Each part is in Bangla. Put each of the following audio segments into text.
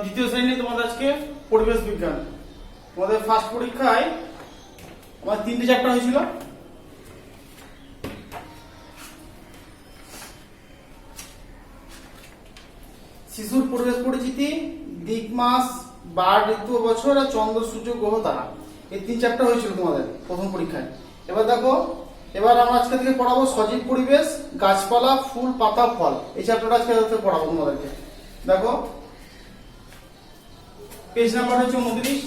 দ্বিতীয় শ্রেণী তোমাদের আজকে পরিবেশ বিজ্ঞান। তোমাদের ফার্স্ট পরীক্ষায় আমার 3টে চ্যাপ্টার হয়েছিল। শিশুর পরিবেশ পরিচিতি, দিক মাস, বার, ঋতু, বছর আর চন্দ্র, সূর্য, গ্রহ, তারা, এই 3 চ্যাপ্টার হয়েছিল তোমাদের প্রথম পরীক্ষায়। এবার দেখো, এবার আমরা আজকে থেকে পড়াবো সজীব পরিবেশ, গাছপালা, ফুল, পাতা, ফল। এই চ্যাপ্টারটা আজকে পড়াবো তোমাদেরকে। দেখো পেজ নাম্বার হচ্ছে 29।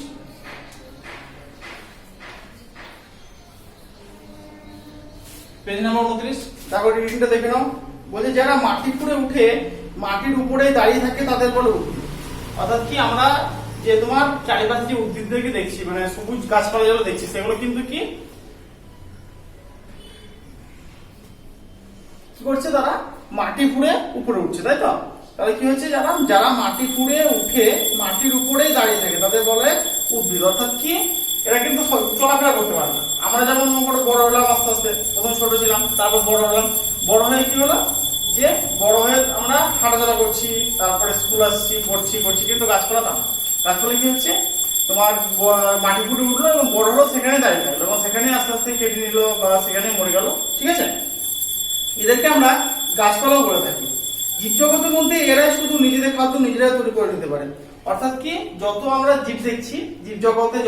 Page number 29। দেখো রিডিংটা দেখে নাও। বলছে যারা মাটি খুঁড়ে উঠে মাটির উপরে দাঁড়িয়ে থাকে তাদের বলে উদ্ভিদ। অর্থাৎ কি, আমরা যে তোমার চারিপাশে যে উদ্ভিদদেরকে দেখছি, মানে সবুজ গাছপালা যেগুলো দেখছি, সেগুলো কিন্তু কি করছে, তারা মাটি খুঁড়ে উপরে উঠছে, তাই তো? তাহলে কি হচ্ছে, যারা মাটি খুঁড়ে উঠে মাটির উপরেই দাঁড়িয়ে থাকে তাদের বলে উদ্ভিদ। অর্থাৎ কি, এরা কিন্তু চলাফেরা করতে পারে না। আমরা যেমন বড় হলাম, আস্তে আস্তে প্রথম ছোট ছিলাম, তারপর বড় হলাম, বড় হয়ে কি হলো, যে বড় হয়ে আমরা হাঁটাচলা করছি, তারপরে স্কুল আসছি, পড়ছি, কিন্তু গাছপালা না। গাছপালা কি হচ্ছে, তোমার মাটি খুঁড়ে উঠলো এবং বড় হলো, সেখানে দাঁড়িয়ে থাকলো এবং সেখানে আস্তে আস্তে কেটে নিল বা সেখানে মরে গেল। ঠিক আছে, এদেরকে আমরা গাছপালাও বলে থাকি। জীবজগতের মধ্যে এরাই শুধু নিজেদের খাদ্য নিজেরাই তৈরি করে নিতে পারে। অর্থাৎ কি, যত আমরা জীব দেখছি, জীবজগতে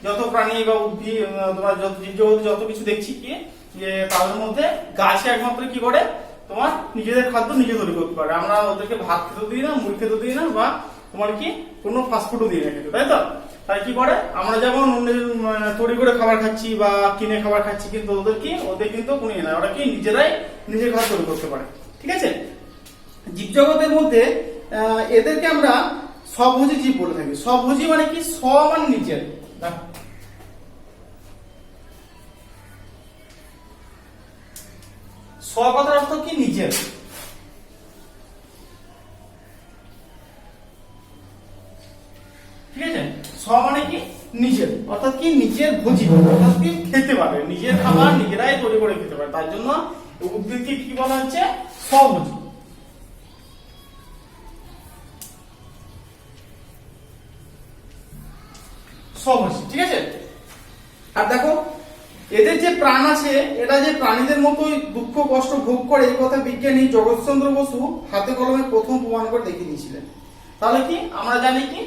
যত প্রাণী বা উদ্ভিদ, তোমার জীবজগতে যত কিছু দেখছি, কি যে তাদের মধ্যে গাছে একমাত্র কি করে, তোমার নিজেদের খাদ্য নিজে তৈরি করতে পারে। আমরা ওদেরকে ভাত খেতে দিই না, মুড়ি খেতে দিই না, বা তোমার কি কোনো ফাস্টফুডও দিই না খেতে, তাই তো? তাই কি করে, আমরা যেমন তৈরি করে খাবার খাচ্ছি বা কিনে খাবার খাচ্ছি, কিন্তু ওদের কিন্তু কোনো না, ওরা কি নিজেরাই নিজের খাবার তৈরি করতে পারে। ঠিক আছে, জীবজগতের মধ্যে এদেরকে আমরা স্বভোজী জীব বলে থাকি। স্বভোজী মানে কি, স্ব মানে নিজের, স্ব কথার অর্থ কি, নিজের। ঠিক আছে, স্ব মানে কি, নিজের, অর্থাৎ কি নিজের ভোজী, অর্থাৎ কি খেতে পারে, নিজের খাবার নিজেরাই তৈরি করে খেতে পারে। তার জন্য উদ্ভিদকে কি বলা হচ্ছে, স্বভোজী। ঠিক আছে, আর দেখো এদের যে প্রাণ আছে, এটা যে প্রাণীদের মতোই দুঃখ কষ্ট ভোগ করে, এই কথা বিজ্ঞানী জগৎচন্দ্র বসু হাতে কলমে প্রথম প্রমাণ করে দেখিয়ে দিয়েছিলেন। তাহলে কি আমরা জানি, কি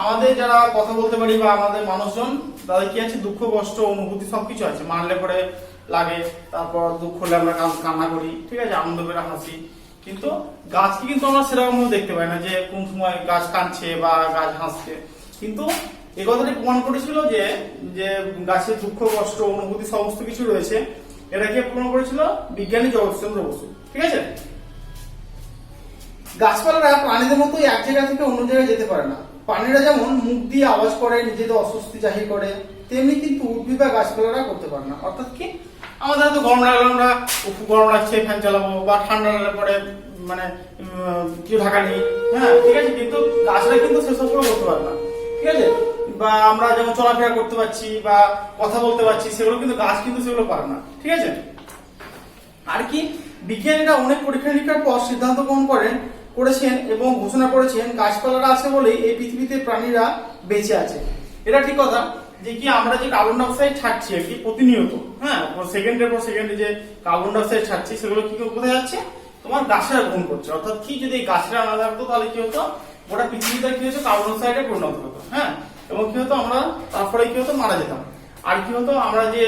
আমাদের যারা কথা বলতে পারি বা আমাদের মানুষজন, তাদের কি আছে, দুঃখ কষ্ট অনুভূতি সবকিছু আছে। মারলে পরে লাগে, তারপর দুঃখ হলে আমরা কান্না করি, ঠিক আছে, আনন্দ করে হাসি। কিন্তু গাছকে কিন্তু আমরা সেরকম দেখতে পাই না যে কোন সময় গাছ কাঁদছে বা গাছ হাসছে। কিন্তু এই কথাটি প্রমাণ করেছিল যে গাছের দুঃখ কষ্ট অনুভূতি সমস্ত কিছু রয়েছে, এটাকে প্রমাণ করেছিল বিজ্ঞানী জগৎচন্দ্র বসু। ঠিক আছে, গাছপালারা প্রাণীদের মতো এক জায়গা থেকে অন্য জায়গায় যেতে পারে না। প্রাণীরা যেমন মুখ দিয়ে আওয়াজ করে, নিজেদের অস্বস্তি জাহির করে, তেমনি কিন্তু উদ্ভিদ বা গাছপালারা করতে পারে না। অর্থাৎ কি, আমাদের হয়তো গরম লাগলে আমরা গরম লাগছে ফ্যান চালাবো, বা ঠান্ডা লাগলে পরে মানে কেউ ঢাকা নেই, হ্যাঁ, ঠিক আছে, কিন্তু গাছরা কিন্তু সেসব করতে পারে না। ঠিক আছে, বা আমরা যেমন চলাফেরা করতে পারছি বা কথা বলতে পারছি, সেগুলো কিন্তু গাছ কিন্তু সেগুলো পারে না। ঠিক আছে, আর কি, বিজ্ঞানীরা অনেক পরীক্ষা নিরীক্ষার পর সিদ্ধান্ত গ্রহণ করেছেন এবং ঘোষণা করেছেন গাছপালারা আছে বলেই এই পৃথিবীতে প্রাণীরা বেঁচে আছে। এটা ঠিক কথা যে কি, আমরা যে কার্বন ডাইঅক্সাইড ছাড়ছি আর কি প্রতিনিয়ত, হ্যাঁ, সেকেন্ডের পর সেকেন্ডে যে কার্বন ডাইঅক্সাইড ছাড়ছি, সেগুলো কি কোথায় যাচ্ছে, তোমার গাছেরা গ্রহণ করছে। অর্থাৎ কি, যদি এই গাছরা না থাকতো তাহলে কি হতো, গোটা পৃথিবীটা কি হতো, কার্বন ডাইঅক্সাইডে পরিণত হতো, হ্যাঁ, এবং কি হতো, আমরা তারপরে কি হতো, মারা যেতাম। আর কি হতো, আমরা যে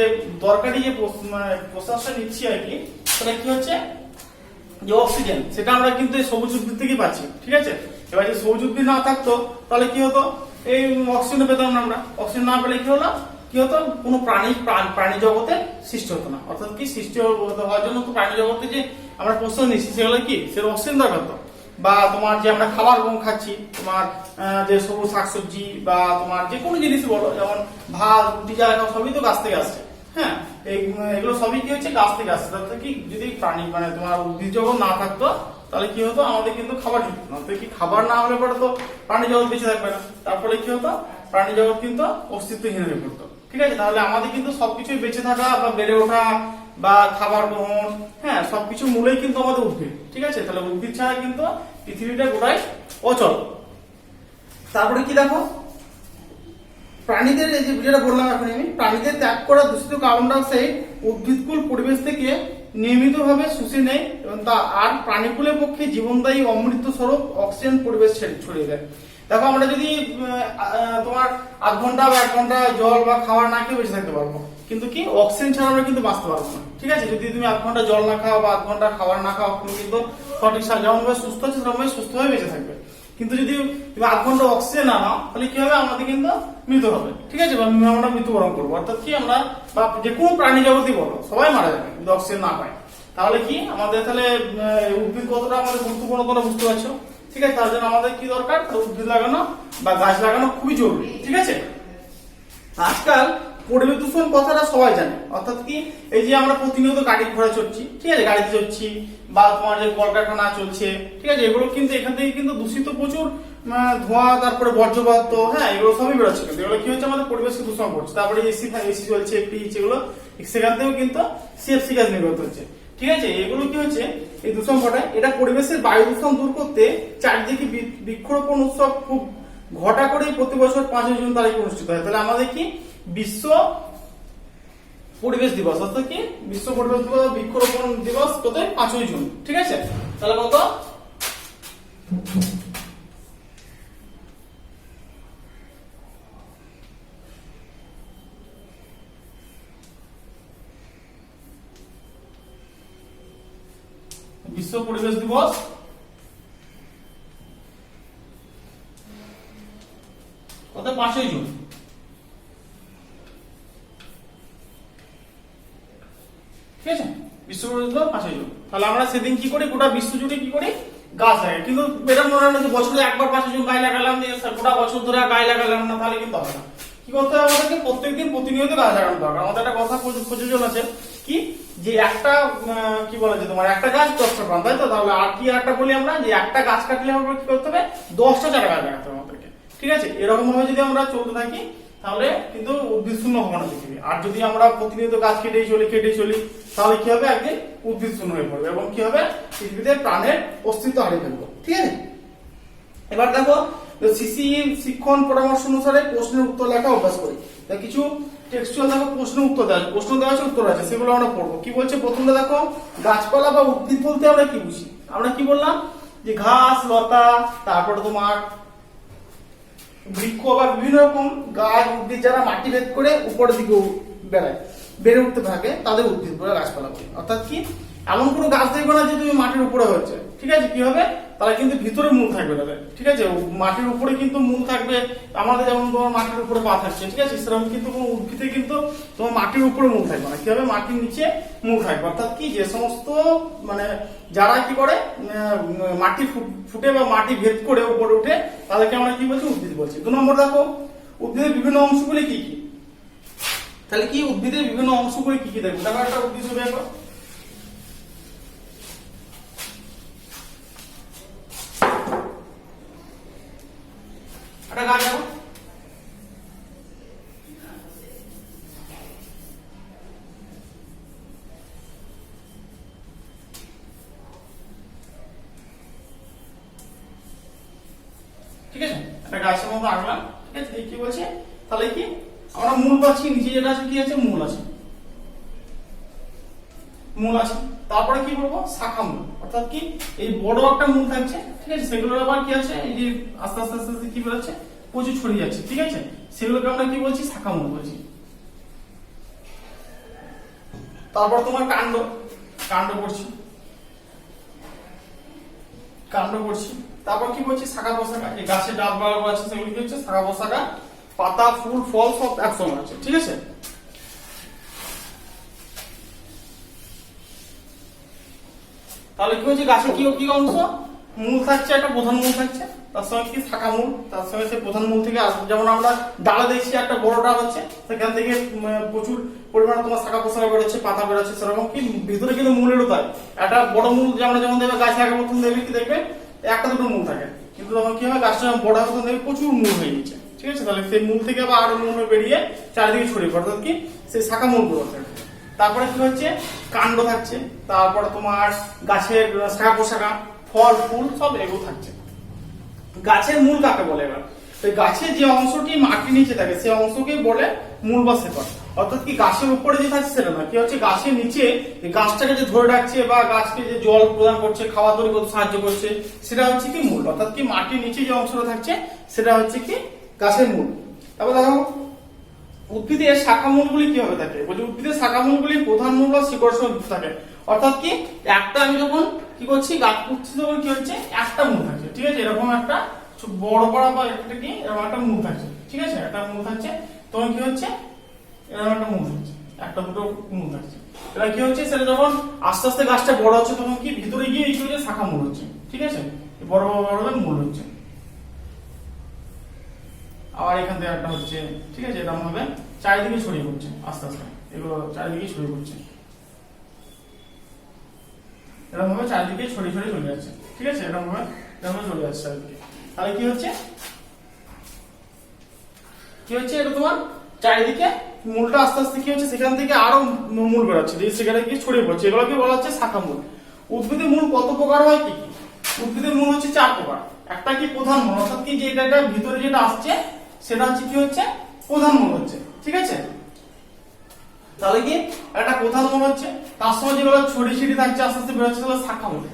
দরকারি যে প্রশ্বাসটা নিচ্ছি আর কি, সেটা কি হচ্ছে, যে অক্সিজেন, সেটা আমরা কিন্তু সবুজ উদ্ভিদ থেকেই পাচ্ছি। ঠিক আছে, এবার যে সবুজ উদ্ভিদ না থাকতো তাহলে কি হতো, এই অক্সিজেন পেতাম না আমরা। অক্সিজেন না পেলে কি হলো, কি হতো, কোনো প্রাণী জগতে সৃষ্টি হতো না। অর্থাৎ কি সৃষ্টি হওয়ার জন্য তো প্রাণী জগতে যে আমরা প্রশ্ন নিচ্ছি সেগুলো কি, সেগুলো অক্সিজেন দরকার তো। বা তোমার যে আমরা খাবার খাচ্ছি, তোমার যে সবুজ শাকসবজি বা তোমার যে কোনো জিনিস বলো, যেমন ভাত রুটি যা সবই তো গাছ থেকে আসছে। হ্যাঁ, এগুলো সবই কি হচ্ছে, গাছ থেকে আসছে। তাতে কি যদি প্রাণী মানে তোমার উদ্ভিদ জগৎ না থাকতো তাহলে কি হতো, আমাদের কিন্তু খাবার জুটতো না। তো কি খাবার না হলে পরে তো প্রাণী জগৎ বেঁচে থাকবে না। তারপরে কি হতো, প্রাণী জগৎ কিন্তু অস্তিত্বহীন হয়ে পড়তো। ঠিক আছে, তাহলে আমাদের কিন্তু সবকিছুই বেঁচে থাকা বা বেড়ে ওঠা বা খাবার গ্রহণ, হ্যাঁ, সবকিছু মূলেই কিন্তু আমাদের উদ্ভিদ। ঠিক আছে, তাহলে উদ্ভিদ ছাড়া কিন্তু পৃথিবীটা গোটাই অচল। তারপরে কি দেখো, প্রাণীদের, এই যে যেটা বললাম এখন আমি, প্রাণীদের ত্যাগ করা দূষিত কার্বন ডাইঅক্সাইড উদ্ভিদকুল পরিবেশ থেকে নিয়মিতভাবে শুষে নেয় এবং তা আর প্রাণীকুলের পক্ষে জীবনদায়ী অমৃত স্বরূপ অক্সিজেন পরিবেশ ছড়িয়ে দেয়। দেখো, আমরা যদি তোমার আধ ঘন্টা বা 1 ঘন্টা জল বা খাবার না খেয়ে বেঁচে থাকতে পারবো, কিন্তু কি অক্সিজেন ছাড়া আমরা কিন্তু বাঁচতে পারবো না। ঠিক আছে, যদি তুমি 1 ঘন্টা জল না খাও বা 1 ঘন্টা খাবার না খাও, তুমি কিন্তু সঠিক যেমন ভাবে সুস্থ আছে সেরকম ভাবে সুস্থ হয়ে বেঁচে থাকবে। কিন্তু যদি তুমি 8 ঘন্টা অক্সিজেন না নাও, তাহলে কি হবে, আমাদের কিন্তু মৃত্যু হবে। ঠিক আছে, আমরা মৃত্যুবরণ করবো। অর্থাৎ কি, আমরা বা যে কোনো প্রাণী জগতই বলো, সবাই মারা যাবে যদি অক্সিজেন না পায়। তাহলে কি আমাদের, তাহলে উদ্ভিদ কতটা আমাদের গুরুত্বপূর্ণ কথা বুঝতে পারছো। ঠিক আছে, তার জন্য আমাদের কি দরকার, উদ্ভিদ লাগানো বা গাছ লাগানো খুবই জরুরি। ঠিক আছে, আজকাল পরিবেশ দূষণ কথাটা সবাই জানে। অর্থাৎ কি, এই যে আমরা প্রতিনিয়ত গাড়ি ঘোড়া চড়ছি, ঠিক আছে, গাড়িতে চড়ছি বা তোমার যে কলকারখানা চলছে, ঠিক আছে, এগুলো কিন্তু এখান থেকে কিন্তু দূষিত প্রচুর ধোঁয়া, তারপরে বর্জ্য পদার্থ, হ্যাঁ, এগুলো সবই বেরোচ্ছে। কিন্তু এগুলো কি হচ্ছে, আমাদের পরিবেশকে দূষণ করছে। তারপরে এসি চলছে, ফ্রিজ, এগুলো সেখান থেকেও কিন্তু সিএফসি গ্যাস নির্গত হচ্ছে। ঠিক আছে, এগুলো কি হচ্ছে, এই দূষণ ঘটায়। এটা পরিবেশের বায়ু দূষণ দূর করতে চারদিকে বৃক্ষরোপণ উৎসব খুব ঘটা করেই প্রতি বছর 5 জুন তারিখে অনুষ্ঠিত হয়। তাহলে আমাদের কি বিশ্ব পরিবেশ দিবস, অর্থাৎ কি বিশ্ব পরিবেশ দিবস, বৃক্ষরোপণ দিবস কত, 5ই জুন। ঠিক আছে, তাহলে কত, বিশ্ব পরিবেশ দিবস কত, 5ই জুন। ঠিক আছে, বিশ্ব পরিবেশ দিবস 5ই জুন। তাহলে আমরা সেদিন কি করি, গোটা বিশ্ব জুড়ে কি করি, গাছ লাগাই। কিন্তু এটা মনে হয় না যে বছরে একবার 5ই জুন গাছ লাগালাম, গোটা বছর ধরে গাছ লাগালাম না, তাহলে কিন্তু হবে না। কি করতে হবে, আমাদেরকে প্রত্যেকদিন প্রতিনিয়ত গাছ লাগানো দরকার। আমাদের একটা কথা প্রযোজন আছে কি, যে একটা কি বলে, যে তোমার একটা গাছ 10টা প্রাণ, তাই তো। তাহলে আর কি একটা বলি আমরা, যে একটা গাছ কাটলে আমরা কি করতে হবে, 10টা চারা গাছ লাগাতে হবে আমাদেরকে। ঠিক আছে, এরকম ভাবে যদি আমরা চলতে থাকি তাহলে কিন্তু উদ্ভিদ শূন্য হবে না পৃথিবী। আর যদি আমরা প্রতিনিয়ত গাছ কেটেই চলি তাহলে কি হবে, একদিন উদ্ভিদ শূন্য হয়ে পড়বে এবং কি হবে, পৃথিবীতে প্রাণের অস্তিত্ব হারিয়ে ফেলবো। ঠিক আছে, এবার দেখো, সিসি শিক্ষণ পরামর্শ অনুসারে প্রশ্নের উত্তর লেখা অভ্যাস করি। কিছু টেক্সচুয়াল দেখো প্রশ্নের উত্তর দেওয়া আছে, প্রশ্ন দেওয়া আছে, উত্তর আছে, সেগুলো আমরা পড়বো। কি বলছে, প্রথমটা দেখো, গাছপালা বা উদ্ভিদ বলতে আমরা কি বুঝি। আমরা কি বললাম, যে ঘাস লতা, তারপরে তোমার বৃক্ষ বা বিভিন্ন রকম গাছ উদ্ভিদ যারা মাটি ভেদ করে উপরের দিকে বেড়ে উঠতে থাকে, তাদের উদ্ভিদ বলে, গাছপালা বলে। অর্থাৎ কি, এমন কোনো গাছ দেখবে না যে তুমি মাটির উপরে হচ্ছে। ঠিক আছে, কি হবে, তারা কিন্তু ভিতরে মূল থাকবে তাদের। ঠিক আছে, মাটির উপরে কিন্তু মূল থাকবে। আমাদের যেমন তোমার মাটির উপরে পা থাকছে, ঠিক আছে, সেরকম কিন্তু কোনো উদ্ভিদে কিন্তু তোমার মাটির উপরে মূল থাকবে না। কি হবে, মাটির নিচে মূল থাকবে। অর্থাৎ কি, যে সমস্ত মানে যারা কি করে মাটি ফুটে বা মাটি ভেদ করে উপরে উঠে, তাদেরকে আমরা কি বলছি, উদ্ভিদ বলছি। 2 নম্বর দেখো, উদ্ভিদের বিভিন্ন অংশগুলি কি কি। তাহলে কি, উদ্ভিদের বিভিন্ন অংশগুলি কি কি দেখো। দেখো, একটা উদ্ভিদ ছবি দেখো, একটা গাছ দেখো, ঠিক আছে, একটা গাছের মতো আঁকলাম। ঠিক আছে, কি বলছে, তাহলে কি আমরা মূল পাচ্ছি, নিচে যেটা আছে কি আছে, মূল আছে, মূল আছে। তারপরে কি বলবো, শাখা মূল। অর্থাৎ কি, এই বড় একটা মূল থাকছে, ঠিক আছে, সেগুলোর আবার কি আছে, এই যে আস্তে আস্তে আস্তে আস্তে কি বেরোচ্ছে, প্রচুর ছড়িয়ে যাচ্ছে। ঠিক আছে, সেগুলোকে আমরা কি বলছি, শাখা মূল বলছি। তারপর তোমার কাণ্ড পড়ছি, তারপর কি বলছি শাখা পোশাকা, এই গাছের ডালপালা আছে সেগুলো কি হচ্ছে শাখা পোশাকা, পাতা ফুল ফল সব একসঙ্গে আছে, ঠিক আছে। তাহলে কি হচ্ছে গাছে কি কি অংশ, মূল থাকছে, একটা প্রধান মূল থাকছে, তার সঙ্গে কি শাখা মূল, তার সঙ্গে সেই প্রধান মূল থেকে যেমন আমরা ডালে দেখছি একটা বড় ডাল হচ্ছে, সেখান থেকে প্রচুর পরিমাণে তোমার শাখা পোশাকা বেরোচ্ছে, পাতা বেরোচ্ছে, সেরকম কি ভিতরে কিন্তু মূলেরও তাই একটা বড় মূল, যে আমরা যেমন দেখবে গাছে আগে প্রথম দেখবে কি দেখবে একটা দুটো মূল থাকে, কিন্তু তখন কি হয় গাছটা বড় হয় তখন দেখবে প্রচুর মূল হয়ে যাচ্ছে, ঠিক আছে। তাহলে সেই মূল থেকে আবার আরো মূল বেরিয়ে চারিদিকে ছড়িয়ে পড়ে, অর্থাৎ কি সেই শাখা মূলগুলো থাকে। তারপরে কি হচ্ছে কাণ্ড থাকছে, তারপরে তোমার গাছের শাখা পোশাকা, ফল ফুল সব এগুলো থাকছে। গাছের মূল কাকে বলে, এবার গাছের যে অংশটি মাটির নিচে থাকে সেই অংশকে বলে মূল বা শেকড়, অর্থাৎ কি গাছের উপরে যে থাকছে সেটা না, কি হচ্ছে গাছের নিচে গাছটাকে যে ধরে রাখছে বা গাছকে যে জল প্রদান করছে, খাওয়া তৈরি করতে সাহায্য করছে, সেটা হচ্ছে কি মূল, অর্থাৎ কি মাটির নিচে যে অংশটা থাকছে সেটা হচ্ছে কি গাছের মূল। তারপর দেখো উদ্ভিদের শাখা মূলগুলি কিভাবে থাকে, বলছি উদ্ভিদের শাখা মূলগুলি প্রধান মূল বা শিকড় সহ যুক্ত থাকে, অর্থাৎ কি একটা আমি যখন কি করছি গাছ পুঁতছি তখন কি হচ্ছে একটা মূল থাকছে, ঠিক আছে, এরকম একটা বড় বড় বা একটা কি এরকম একটা মূল থাকছে, ঠিক আছে, একটা মূল থাকছে, তখন কি হচ্ছে এরকম একটা মূল থাকছে, একটা দুটো মূল থাকছে। এবার কি হচ্ছে সেটা যখন আস্তে আস্তে গাছটা বড় হচ্ছে তখন কি ভিতরে গিয়ে এই যে শাখা মূল হচ্ছে, ঠিক আছে, বড় বড় বড় মূল হচ্ছে। আবার এখান থেকে একটা হচ্ছে, ঠিক আছে, এরকম ভাবে চারিদিকে ছড়িয়ে পড়ছে আস্তে আস্তে, এগুলো চারিদিকে ছড়িয়ে পড়ছে, এরকম ভাবে চারিদিকে ছড়িয়ে ছড়িয়ে চলে যাচ্ছে, ঠিক আছে, এরকম ভাবে চলে যাচ্ছে চারিদিকে। তাহলে কি হচ্ছে এটা তোমার চারিদিকে মূলটা আস্তে আস্তে কি হচ্ছে সেখান থেকে আরো মূল বেরোচ্ছে, সেখানে গিয়ে ছড়িয়ে পড়ছে, এগুলোকে বলা হচ্ছে শাখা মূল। উদ্ভিদের মূল কত প্রকার হয়, কি উদ্ভিদের মূল হচ্ছে 4 প্রকার। একটা কি প্রধান মূল, অর্থাৎ কি যেটা ভিতরে যেটা আসছে সেটা হচ্ছে কি হচ্ছে প্রধান মূল হচ্ছে, ঠিক আছে। তাহলে কি একটা প্রধান মূল হচ্ছে, তার সঙ্গে যেগুলো ছড়িয়ে ছিটিয়ে থাকছে আস্তে আস্তে বেরোচ্ছে সেগুলো শাখা মূল,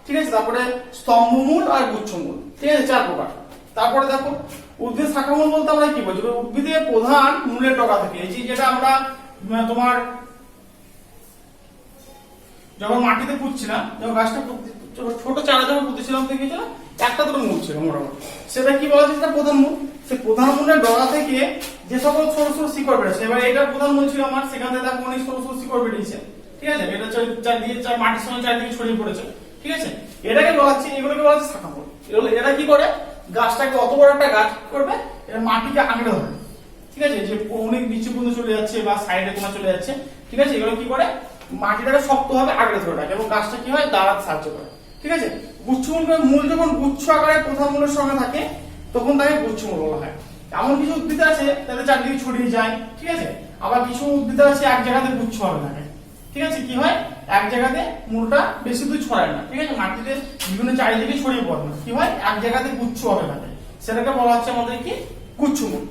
ঠিক আছে। তারপরে স্তম্ভ মূল আর গুচ্ছ মূল, ঠিক আছে, 4 প্রকার। তারপরে দেখো উদ্ভিদ শাখা মূল বলতে আমরা কি বলছি, উদ্ভিদের প্রধান মূলের ডগা থেকে, এই যেটা আমরা তোমার যখন মাটিতে পুঁতছিলাম, যখন গাছটা ছোট চারা যখন পুঁতেছিলাম দেখেছিল একটা দুটো মূল ছিল মোটামুটি, সেটা কি বলা যায় প্রধান মূল। সেই প্রধান মূলের ডগা থেকে যে সকল ছোট ছোট শিকড় বেড়েছে, এবার এটা প্রধান মূল ছিল আমার, সেখান থেকে দেখো অনেক ছোট ছোট শিকড় বেরিয়েছে, ঠিক আছে, এটা চারদিকে মাটির সঙ্গে চারদিকে ছড়িয়ে পড়েছে, ঠিক আছে, এটাকে বলা হচ্ছে, এগুলোকে বলা হচ্ছে শাখা মূল। এরা কি করে গাছটাকে অত বড় একটা গাছ করবে, এটা মাটিকে আঁকড়ে ধরে, ঠিক আছে, যে অনেক নিচে পর্যন্ত চলে যাচ্ছে বা সাইডে কোনা চলে যাচ্ছে, ঠিক আছে, এগুলো কি করে মাটিটাকে শক্তভাবে আঁকড়ে ধরে রাখে এবং গাছটা কি হয় দাঁড়াতে সাহায্য করে, ঠিক আছে। গুচ্ছমূল মূল যখন গুচ্ছ আকারে প্রধান মূলের সঙ্গে থাকে তখন তাকে গুচ্ছমূল বলা হয়। এমন কিছু উদ্ভিদ আছে তাদের চারদিকে ছড়িয়ে যায়, ঠিক আছে, আবার কিছু উদ্ভিদ আছে এক জায়গাতে গুচ্ছ ভাবে থাকে, ঠিক আছে, কি হয় এক জায়গাতে মূলটা বেশি দূর ছড়ায় না, ঠিক আছে, মাটিতে বিভিন্ন চারিদিকে ছড়িয়ে পড়ে না, কি হয় এক জায়গাতে গুচ্ছ ভাবে থাকে, সেটাকে বলা হচ্ছে আমাদের কি গুচ্ছমূল।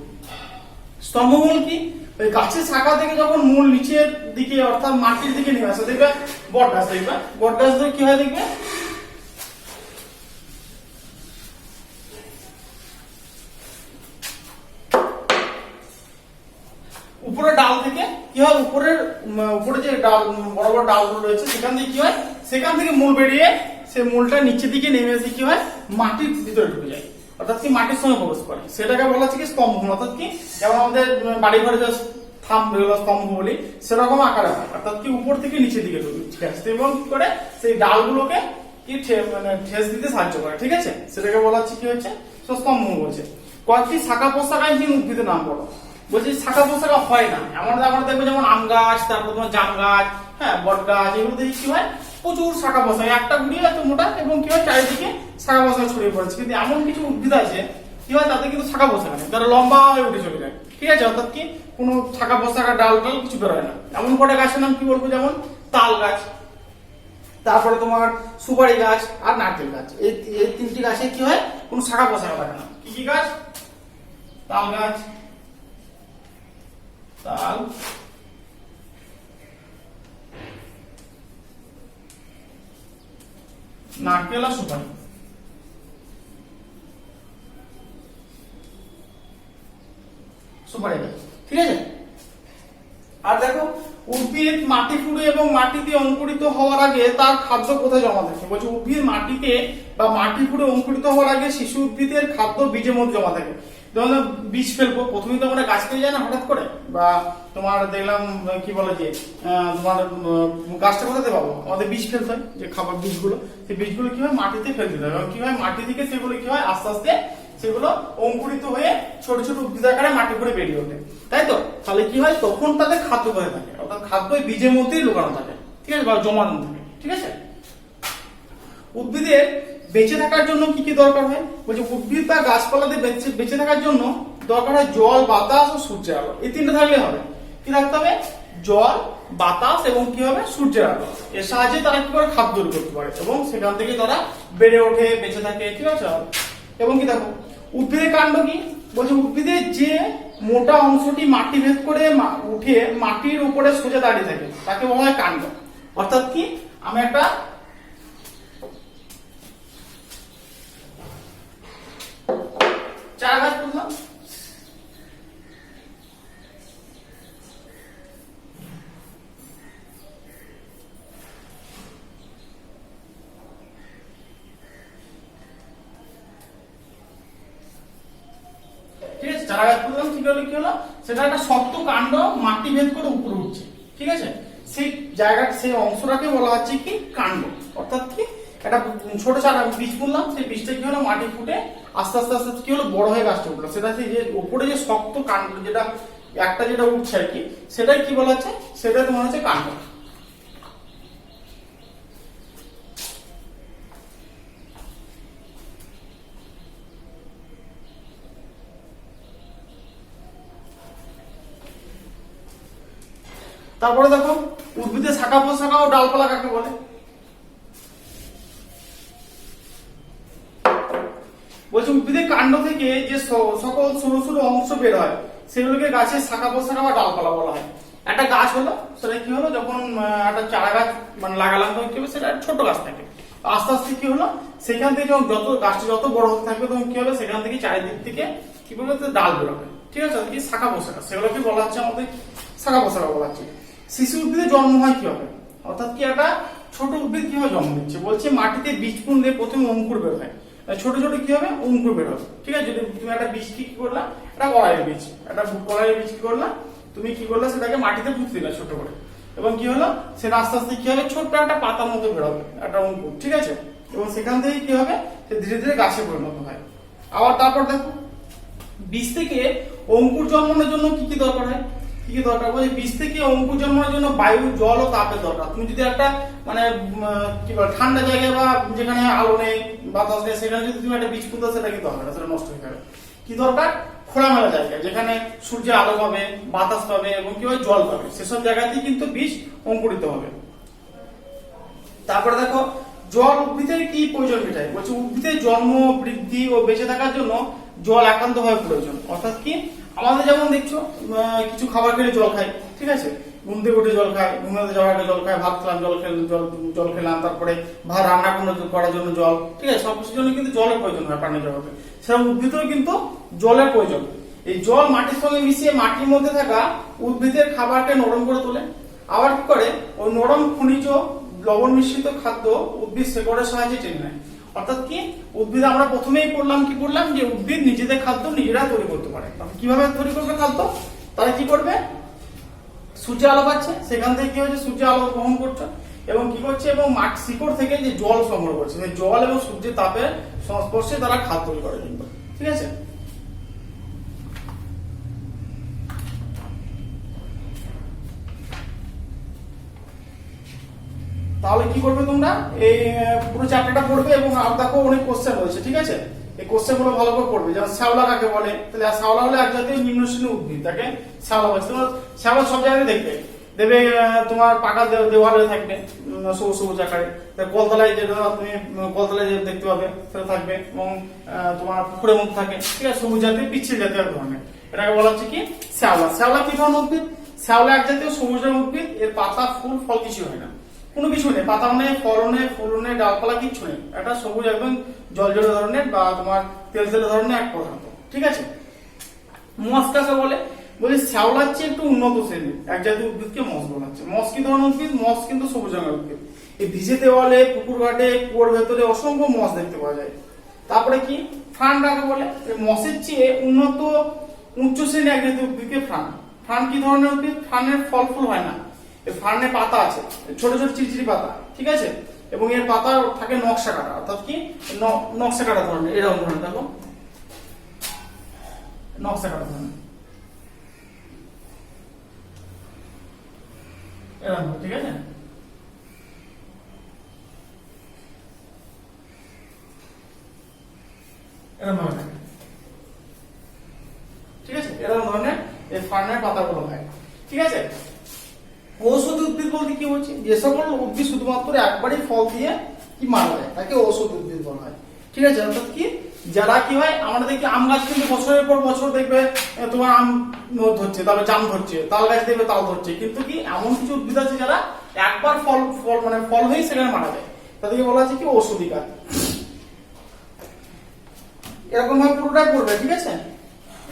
স্তম্ভমূল কি, ওই গাছের শাখা থেকে যখন মূল নিচের দিকে অর্থাৎ মাটির দিকে নেমে আসে, দেখবে বট গাছ, দেখবে বট গাছ ধরে কি হয় দেখবে উপরে ডাল থেকে কি হয় উপরে যে ডাল বড় বড় ডালগুলো রয়েছে সেখান থেকে কি হয় সেখান থেকে মূল বেরিয়ে সেই মূলটা নিচের দিকে নেমে এসে কি হয় মাটির ভিতরে ঢুকে যায়, অর্থাৎ কি মাটির সঙ্গে প্রবেশ করে, সেটাকে বলা হচ্ছে কি স্তম্ভ। অর্থাৎ কি যেমন আমাদের বাড়ি ঘরে যে থাম্ব স্তম্ভ বলি সেরকম আকারে হয়, অর্থাৎ কি উপর থেকে নিচের দিকে ঢুকে, ঠিক আছে, এবং কি করে সেই ডালগুলোকে কি ঠেস দিতে সাহায্য করে, ঠিক আছে, সেটাকে বলা হচ্ছে কি হচ্ছে স্তম্ভ বলছে। কয়েকটি শাখা প্রশাখাহীন উদ্ভিদের নাম বলো, বলছি শাখা প্রশাখা হয় না, আমরা দেখবো যেমন আম গাছ, তারপর তোমার জাম গাছ, হ্যাঁ বট গাছ, এগুলো দেখি কি হয় প্রচুর শাখা প্রশাখা, একটা গুড়ি এত মোটা এবং কি হয় চারিদিকে শাখা প্রশাখা ছড়িয়ে পড়েছে। কিন্তু এমন কিছু উদ্ভিদ আছে কি হয় তাতে কিন্তু শাখা প্রশাখা নেই, তারা লম্বা হয়ে উঠে চলে যায়, ঠিক আছে, অর্থাৎ কি কোনো শাখা প্রশাখা ডাল কিছু বেরোয় না। এমন কটা গাছের নাম কি বলবো, যেমন তাল গাছ, তারপরে তোমার সুপারি গাছ আর নারকেল গাছ, এই 3টি গাছে কি হয় কোনো শাখা প্রশাখা থাকে না। কি কি গাছ, তাল গাছ, তাল, নারকেল আর সুপারি, সুপারি গাছ, ঠিক আছে। আর দেখো উদ্ভিদ মাটি খুঁড়ে এবং মাটিতে অঙ্কুরিত হওয়ার আগে তার খাদ্য কোথায় জমা থাকে? বলছে উদ্ভিদ মাটিতে বা মাটি খুঁড়ে অঙ্কুরিত হওয়ার আগে শিশু উদ্ভিদের খাদ্য বীজের মধ্যে জমা থাকে। যেমন বীজ ফেলবো, প্রথমেই তো আমরা গাছ পেয়ে যায় না হঠাৎ করে, বা তোমার দেখলাম কি বলে যে তোমার গাছটা কোথাতে পাবো, আমাদের বীজ ফেলতে হয়, যে খাবার বীজগুলো, সেই বীজগুলো কি হয় মাটিতে ফেলতে হয়, এবং কি হয় মাটি থেকে সেগুলো কি হয় আস্তে আস্তে সেগুলো অঙ্কুরিত হয়ে ছোট ছোট উদ্ভিদ আকারে মাটি করে বেরিয়ে ওঠে, তাই তো? তাহলে কি হয় তখন তাদের খাদ্য কোথায় থাকে, অর্থাৎ খাদ্য বীজের মধ্যেই লুকানো থাকে, ঠিক আছে, বা জমানো থাকে, ঠিক আছে। উদ্ভিদের বেঁচে থাকার জন্য কি কি দরকার হয়? বলছে উদ্ভিদ বা গাছপালাদের বেঁচে থাকার জন্য দরকার হয় জল, বাতাস ও সূর্যের আলো। এই তিনটা থাকলে হবে। কি থাকতে হবে? জল, বাতাস এবং কি হবে সূর্যের আলো। এর সাহায্যে তারা কি করে খাদ্য তৈরি করতে পারে এবং সেখান থেকে তারা বেড়ে ওঠে, বেঁচে থাকে, ঠিক আছে। এবং কি দেখো উদ্ভিদের কাণ্ড কি বলছে, উদ্ভিদের যে মোটা অংশটি মাটি ভেদ করে উঠে মাটির উপরে সোজা দাঁড়িয়ে থাকে তাকে বলা হয় কাণ্ড। অর্থাৎ কি, আমি একটা চারা গাছ বুঝলাম, ঠিক আছে, চারা গাছ বুঝলাম, ঠিক হলো, কি হলো সেটা একটা শক্ত কাণ্ড মাটি ভেদ করে উপরে উঠছে, ঠিক আছে। সেই জায়গা সেই অংশটাকে বলা হচ্ছে কি কাণ্ড। অর্থাৎ কি একটা ছোট চারা বীজ বুনলাম, সেই বীজটা কি হলো মাটি ফুটে আস্তে আস্তে আস্তে কি হলো বড় হয়ে গাছটা উঠলো, সেটা যে উপরে যে শক্ত কাণ্ড যেটা একটা যেটা উঠছে আর কি, সেটাই কি বলা হচ্ছে, সেটাই তোমার হচ্ছে কাণ্ড। তারপরে দেখো উদ্ভিদের শাখা প্রশাখা ও ডালপালা কাকে বলে? বলছে উদ্ভিদের কাণ্ড থেকে যে সকল সরু সরু অংশ বের হয় সেগুলোকে গাছের শাখা প্রশাখা বা ডালপালা বলা হয়। একটা গাছ হলো, সেটা কি হলো যখন একটা চারা গাছ মানে লাগালাম তখন কি হবে, সেটা ছোট গাছ থাকে, আস্তে আস্তে কি হলো সেখান থেকে যখন যত গাছটা যত বড় হতে থাকবে তখন কি হবে সেখান থেকে চারিদিক থেকে কি বলবে ডাল বেরোবে, ঠিক আছে, কি শাখা প্রশাখা, সেগুলোকে বলা হচ্ছে আমাদের শাখা প্রশাখা বলা হচ্ছে। শিশু উদ্ভিদের জন্ম হয় কি হবে? অর্থাৎ কি একটা ছোট উদ্ভিদ কিভাবে জন্ম নিচ্ছে, বলছে মাটিতে বীজ পুনলে প্রথমে অঙ্কুর বের হয়, ছোট ছোট কি হবে অঙ্কুর বের হবে, ঠিক আছে। যদি তুমি একটা বীজ কি করলা, একটা কড়াইয়ের বীজ, একটা কড়াইয়ের বীজ কি করলা, তুমি কি করলা সেটাকে মাটিতে পুঁতে দিলা ছোট করে, এবং কি হলো সেটা আস্তে আস্তে কি হবে ছোট্ট একটা পাতার মতো বেরোবে, একটা অঙ্কুর, ঠিক আছে, এবং সেখান থেকে কি হবে সে ধীরে ধীরে গাছে পরিণত হয়। আবার তারপর দেখো বীজ থেকে অঙ্কুর জন্মানোর জন্য কি কি দরকার হয়, কি কি দরকার? বলছে বীজ থেকে অঙ্কুর জন্মানোর জন্য বায়ু, জল ও তাপের দরকার। তুমি যদি একটা মানে কি বলে ঠান্ডা জায়গায় বা যেখানে আলো নেই বাতাস নেই সেখানে যদি তুমি একটা বীজ পুঁতো, সেটা কি দরকার, সেটা নষ্ট হয়ে যাবে। কি দরকার? খোলামেলা জায়গা যেখানে সূর্যের আলো পাবে, বাতাস পাবে এবং কি হয় জল পাবে, সেসব জায়গাতেই কিন্তু বীজ অঙ্কুরিত হবে। তারপরে দেখো জল উদ্ভিদের কি প্রয়োজন মেটায়? বলছে উদ্ভিদের জন্ম, বৃদ্ধি ও বেঁচে থাকার জন্য জল একান্তভাবে প্রয়োজন। অর্থাৎ কি আমাদের যেমন দেখছো কিছু খাবার খেলে জল খাই, ঠিক আছে, ঘুম থেকে উঠে জল খাই, ঘুমাতে যাওয়ার আগে জল খাই, ভাত খেলাম জল খেলাম, তারপরে ভাত রান্না করার জন্য জল, ঠিক আছে, সবকিছুর জন্য কিন্তু জলের প্রয়োজন হয় প্রাণী জগতে। সেরকম উদ্ভিদেরও কিন্তু জলের প্রয়োজন। এই জল মাটির সঙ্গে মিশিয়ে মাটির মধ্যে থাকা উদ্ভিদের খাবারকে নরম করে তোলে। আবার কি করে ওই নরম খনিজ লবণ মিশ্রিত খাদ্য উদ্ভিদ শেকড়ের সাহায্যে টেনে নেয়। অর্থাৎ কি উদ্ভিদ আমরা প্রথমেই পড়লাম যে উদ্ভিদ নিজেদের খাদ্য নিজেরা তৈরি করতে পারে। কিভাবে তৈরি করবে খাদ্য? তারা কি করবে? সূর্যের আলো পাচ্ছে, সেখান থেকে কি হচ্ছে সূর্যের আলো গ্রহণ করছে এবং কি করছে এবং শিকড় থেকে যে জল সংগ্রহ করছে, জল এবং সূর্যের তাপের সংস্পর্শে তারা খাদ্য তৈরি করে কিন্তু, ঠিক আছে। তাহলে কি করবে তোমরা এই পুরো চ্যাপ্টারটা পড়বে এবং আর দেখো অনেক কোশ্চেন রয়েছে, ঠিক আছে, এই কোশ্চেন গুলো ভালো করে পড়বে। যেমন শ্যাওলা কাকে বলে? তাহলে শ্যাওলা হলো এক জাতীয় নিম্ন শ্রেণীর উদ্ভিদ, তাকে শ্যাওলা বলে। তোমার শ্যাওলা সব জায়গায় দেবে তোমার পাকা দেওয়ালে থাকবে সবুজ সবুজ আকারে, কলতলায় যেটা তুমি কলতলায় দেখতে পাবে সেটা থাকবে, এবং তোমার পুকুরের মধ্যে থাকে, ঠিক আছে, সবুজ জাতীয় পিচ্ছিল জাতীয় ধরনের, এটাকে বলা হচ্ছে কি শ্যাওলা। শ্যাওলা কি ধরনের উদ্ভিদ? শ্যাওলা এক জাতীয় সবুজ রঙের উদ্ভিদ, এর পাতা ফুল ফল কিছু হয় না, কোনো কিছু নেই, পাতা নেই, ফল নেই, ফুল নেই, ডালপালা কিচ্ছু নেই, একটা সবুজ একদম জল ধরনের বা তোমার তেল ধরনের এক পদার্থ, ঠিক আছে। মোয়াস কাকে বলে? বলি শ্যাওলার চেয়ে একটু উন্নত শ্রেণীর এক জাতীয় উদ্ভিদকে মস বলা হচ্ছে। মস কি ধরনের উদ্ভিদ? মস কিন্তু সবুজ রঙের উদ্ভিদ। এই ভিজে দেওয়ালে, পুকুর ঘাটে, কুয়োর ভেতরে অসংখ্য মস দেখতে পাওয়া যায়। তারপরে কি ফার্ন কাকে বলে? মসের চেয়ে উন্নত উচ্চ শ্রেণীর এক জাতীয় উদ্ভিদকে ফার্ন। ফার্ন কি ধরনের উদ্ভিদ? ফার্নের ফল ফুল হয় না, এই ফার্নে পাতা আছে, ছোট ছোট চিরচিরি পাতা, ঠিক আছে, এবং এর পাতা থাকে নকশা কাটা, অর্থাৎ কি নকশা কাটা ধরনের, এরকম ধরনের, দেখো নকশা কাটা ধরনের এরকম, ঠিক আছে। এরকম ভাবে থাকে, ঠিক আছে, এরকম ধরনের এই ফার্নের পাতাগুলো হয়, ঠিক আছে। ঔষধি উদ্ভিদ বলতে কি বলছি? যে সকল উদ্ভিদ শুধুমাত্র একবারই ফল দিয়ে কি মারা যায় তাকে ঔষধি উদ্ভিদ বলা হয়, ঠিক আছে। অর্থাৎ কি যারা কি হয়, আমরা দেখি আম গাছ কিন্তু বছরের পর বছর দেখবে তোমার আম ধরছে, তারপরে জাম ধরছে, তাল গাছ দেখবে তাল ধরছে, কিন্তু কি এমন কিছু উদ্ভিদ আছে যারা একবার ফল ফল মানে ফল হয়েই সেখানে মারা যায়, তাদেরকে বলা হচ্ছে কি ঔষধি গাছ। এরকম ভাবে পুরোটা পড়বে, ঠিক আছে।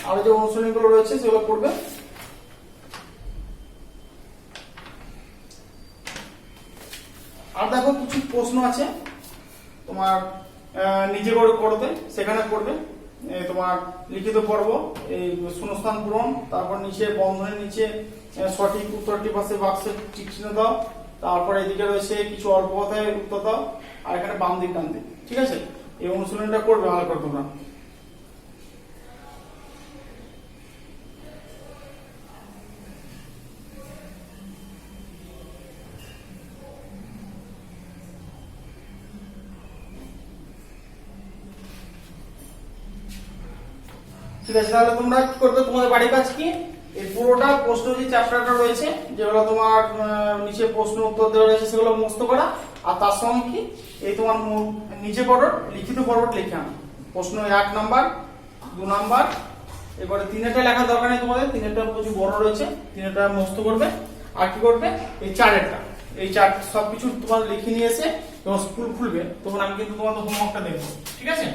আর যে অনুশীলনীগুলো রয়েছে সেগুলো পড়বে। আর দেখো কিছু প্রশ্ন আছে তোমার নিজে করে করবে, সেখানে পড়বে তোমার লিখিত পর্ব, এই শূন্যস্থান পূরণ, তারপর নিচে বন্ধনের নিচে সঠিক উত্তরটি পাশে বাক্সে টিক চিহ্ন দাও, তারপর এদিকে রয়েছে কিছু অল্প কথায় উত্তর দাও, আর এখানে বাম দিক ডান দিক, ঠিক আছে। এই অনুশীলনটা করবে ভালো করে তোমরা। ঠিক আছে, তাহলে তোমরা কি করবে, তোমাদের বাড়ির কাজ কি, এই পুরোটা প্রশ্ন যে চ্যাপ্টারটা রয়েছে, যেগুলো তোমার নিচে প্রশ্ন উত্তর দেওয়া রয়েছে সেগুলো মুখস্থ করা, আর তার সঙ্গে কি এই তোমার নিচে পড়ো লিখিত পর্বটা লিখে আনো। প্রশ্ন 1 নাম্বার, 2 নাম্বার, এবারে 3টা লেখার দরকার নেই তোমাদের, 3টা প্রচুর বড় রয়েছে, 3টা মুখস্থ করবে। আর কি করবে, এই 4টা, এই 4 সবকিছু তোমার লিখে নিয়ে এসে যখন স্কুল খুলবে তখন আমি কিন্তু তোমাদের হোমওয়ার্কটা দেখবো, ঠিক আছে।